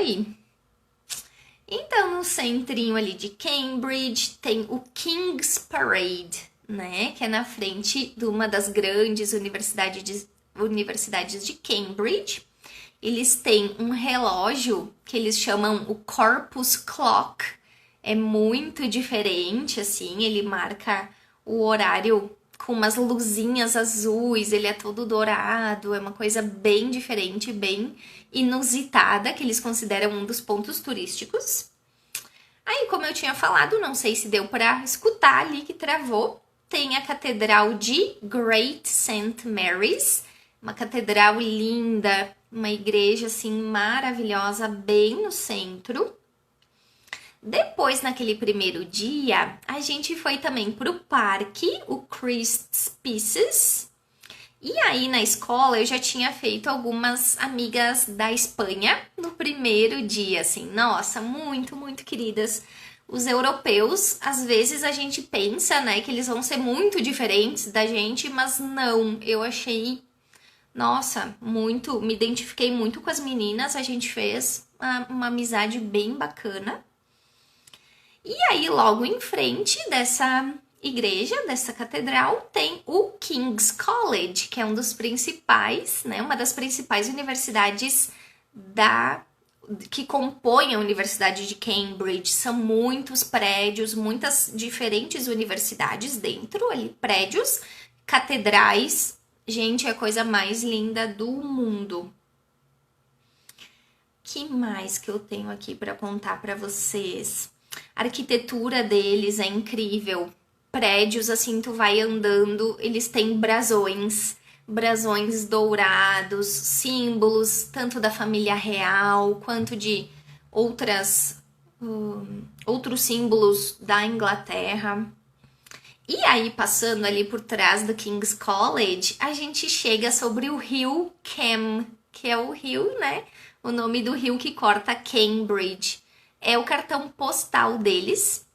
aí. Então, no centrinho ali de Cambridge, tem o King's Parade, né? Que é na frente de uma das grandes universidades de Cambridge. Eles têm um relógio que eles chamam o Corpus Clock. É muito diferente, assim, ele marca o horário com umas luzinhas azuis, ele é todo dourado, é uma coisa bem diferente, bem inusitada, que eles consideram um dos pontos turísticos. Aí, como eu tinha falado, não sei se deu para escutar ali que travou, tem a Catedral de Great St. Mary's, uma catedral linda, uma igreja assim maravilhosa, bem no centro. Depois, naquele primeiro dia, a gente foi também pro parque, o Christ's Pieces. E aí, na escola, eu já tinha feito algumas amigas da Espanha no primeiro dia, assim. Nossa, muito, muito queridas. Os europeus, às vezes a gente pensa, né, que eles vão ser muito diferentes da gente, mas não. Eu achei, nossa, muito, me identifiquei muito com as meninas. A gente fez uma amizade bem bacana. E aí, logo em frente dessa igreja, dessa catedral, tem o King's College, que é um dos principais, né, uma das principais universidades que compõem a Universidade de Cambridge. São muitos prédios, muitas diferentes universidades dentro ali, prédios, catedrais. Gente, é a coisa mais linda do mundo. Que mais que eu tenho aqui para contar para vocês? A arquitetura deles é incrível. Prédios, assim, tu vai andando, eles têm brasões dourados, símbolos tanto da família real quanto de outros símbolos da Inglaterra. E aí, passando ali por trás do King's College, a gente chega sobre o rio Cam, que é o rio, né? O nome do rio que corta Cambridge. É o cartão postal deles.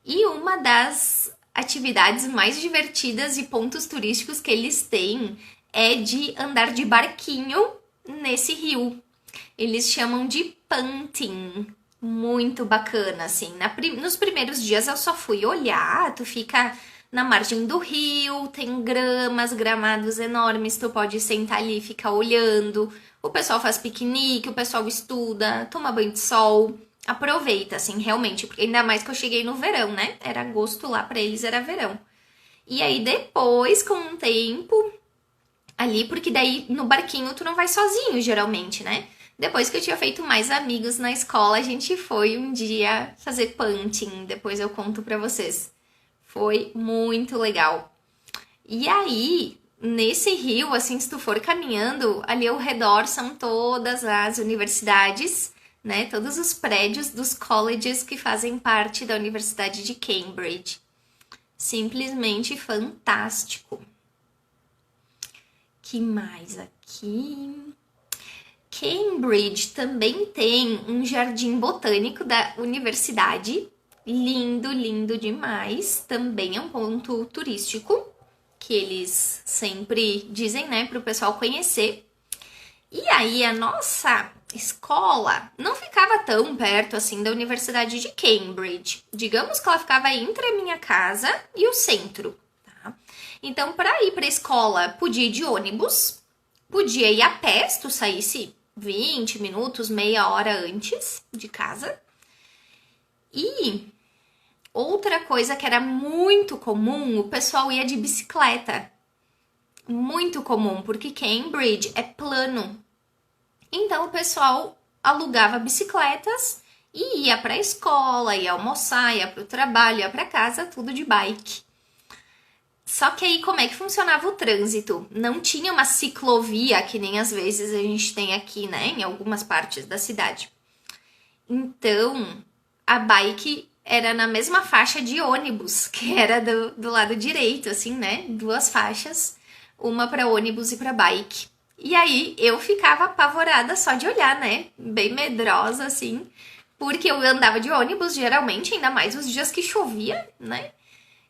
E uma das atividades mais divertidas e pontos turísticos que eles têm é de andar de barquinho nesse rio. Eles chamam de punting. Muito bacana, assim. Nos primeiros dias eu só fui olhar, tu fica na margem do rio, tem gramados enormes, tu pode sentar ali e ficar olhando. O pessoal faz piquenique, o pessoal estuda, toma banho de sol. Aproveita, assim, realmente, porque ainda mais que eu cheguei no verão, né? Era agosto lá, pra eles era verão. E aí depois, com um tempo ali, porque daí no barquinho tu não vai sozinho, geralmente, né? Depois que eu tinha feito mais amigos na escola, a gente foi um dia fazer punting, depois eu conto pra vocês. Foi muito legal. E aí, nesse rio, assim, se tu for caminhando, ali ao redor são todas as universidades, né? Todos os prédios dos colleges que fazem parte da Universidade de Cambridge. Simplesmente fantástico. Que mais aqui? Cambridge também tem um jardim botânico da universidade. Lindo, lindo demais. Também é um ponto turístico que eles sempre dizem, né, para o pessoal conhecer. E aí a nossa escola não ficava tão perto assim da Universidade de Cambridge. Digamos que ela ficava entre a minha casa e o centro, tá? Então, para ir para a escola, podia ir de ônibus, podia ir a pé, se tu saísse 20 minutos, meia hora antes de casa. E outra coisa que era muito comum, o pessoal ia de bicicleta. Muito comum, porque Cambridge é plano. Então, o pessoal alugava bicicletas e ia para a escola, ia almoçar, ia para o trabalho, ia para casa, tudo de bike. Só que aí, como é que funcionava o trânsito? Não tinha uma ciclovia, que nem às vezes a gente tem aqui, né, em algumas partes da cidade. Então, a bike era na mesma faixa de ônibus, que era do lado direito, assim, né? 2 faixas, uma para ônibus e para bike. E aí eu ficava apavorada só de olhar, né? Bem medrosa, assim, porque eu andava de ônibus geralmente, ainda mais os dias que chovia, né?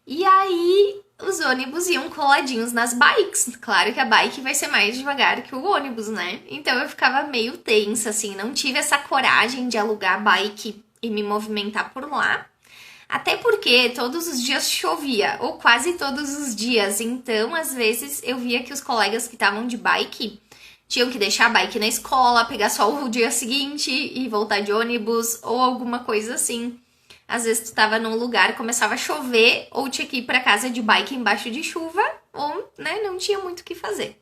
E aí os ônibus iam coladinhos nas bikes. Claro que a bike vai ser mais devagar que o ônibus, né? Então eu ficava meio tensa, assim, não tive essa coragem de alugar a bike e me movimentar por lá. Até porque todos os dias chovia, ou quase todos os dias. Então, às vezes, eu via que os colegas que estavam de bike tinham que deixar a bike na escola, pegar só o dia seguinte e voltar de ônibus, ou alguma coisa assim. Às vezes tu tava num lugar, começava a chover, ou tinha que ir pra casa de bike embaixo de chuva, ou, né, não tinha muito o que fazer.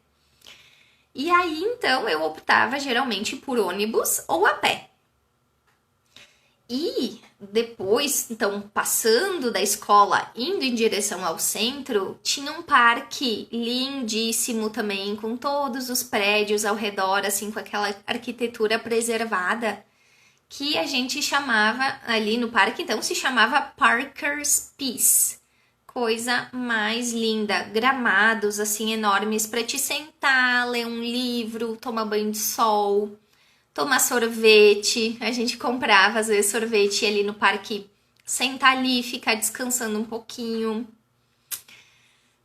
E aí, então, eu optava geralmente por ônibus ou a pé. E depois, então, passando da escola, indo em direção ao centro, tinha um parque lindíssimo também, com todos os prédios ao redor, assim, com aquela arquitetura preservada, que a gente chamava, ali no parque, então, se chamava Parker's Peace. Coisa mais linda, gramados, assim, enormes para te sentar, ler um livro, tomar banho de sol, tomar sorvete. A gente comprava, às vezes, sorvete ali no parque, sentar ali, ficar descansando um pouquinho.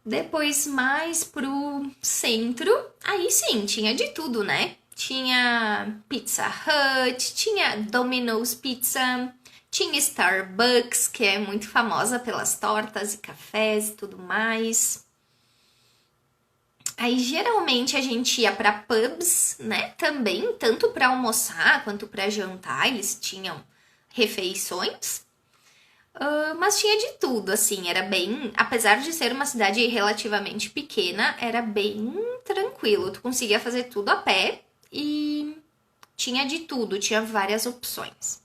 Depois, mais pro centro, aí sim, tinha de tudo, né? Tinha Pizza Hut, tinha Domino's Pizza, tinha Starbucks, que é muito famosa pelas tortas e cafés e tudo mais. Aí geralmente a gente ia para pubs, né? Também, tanto para almoçar quanto para jantar, eles tinham refeições. Mas tinha de tudo, assim, era bem. Apesar de ser uma cidade relativamente pequena, era bem tranquilo. Tu conseguia fazer tudo a pé e tinha de tudo, tinha várias opções.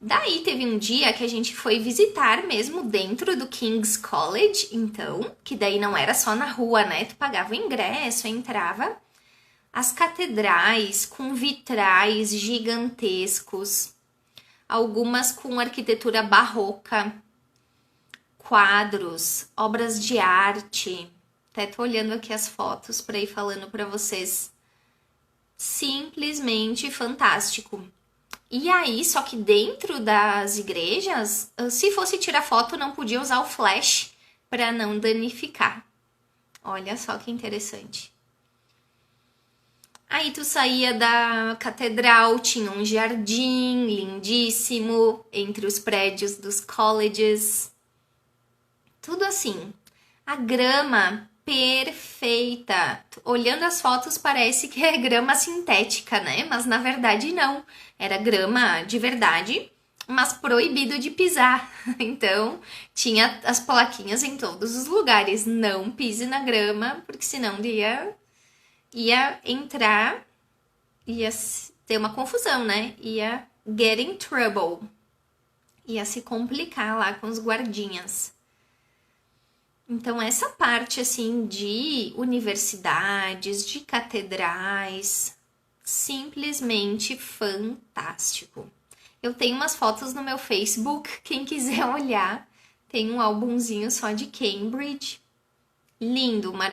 Daí teve um dia que a gente foi visitar mesmo dentro do King's College, então, que daí não era só na rua, né? Tu pagava o ingresso, entrava. As catedrais com vitrais gigantescos, algumas com arquitetura barroca, quadros, obras de arte. Até tô olhando aqui as fotos para ir falando para vocês. Simplesmente fantástico. E aí, só que dentro das igrejas, se fosse tirar foto, não podia usar o flash para não danificar. Olha só que interessante. Aí tu saía da catedral, tinha um jardim lindíssimo entre os prédios dos colleges. Tudo assim. A grama perfeita. Olhando as fotos parece que é grama sintética, né? Mas na verdade não. Era grama de verdade, mas proibido de pisar. Então tinha as plaquinhas em todos os lugares. Não pise na grama, porque senão ia entrar, ia ter uma confusão, né? Ia get in trouble. Ia se complicar lá com os guardinhas. Então, essa parte, assim, de universidades, de catedrais, simplesmente fantástico. Eu tenho umas fotos no meu Facebook, quem quiser olhar, tem um álbumzinho só de Cambridge. Lindo,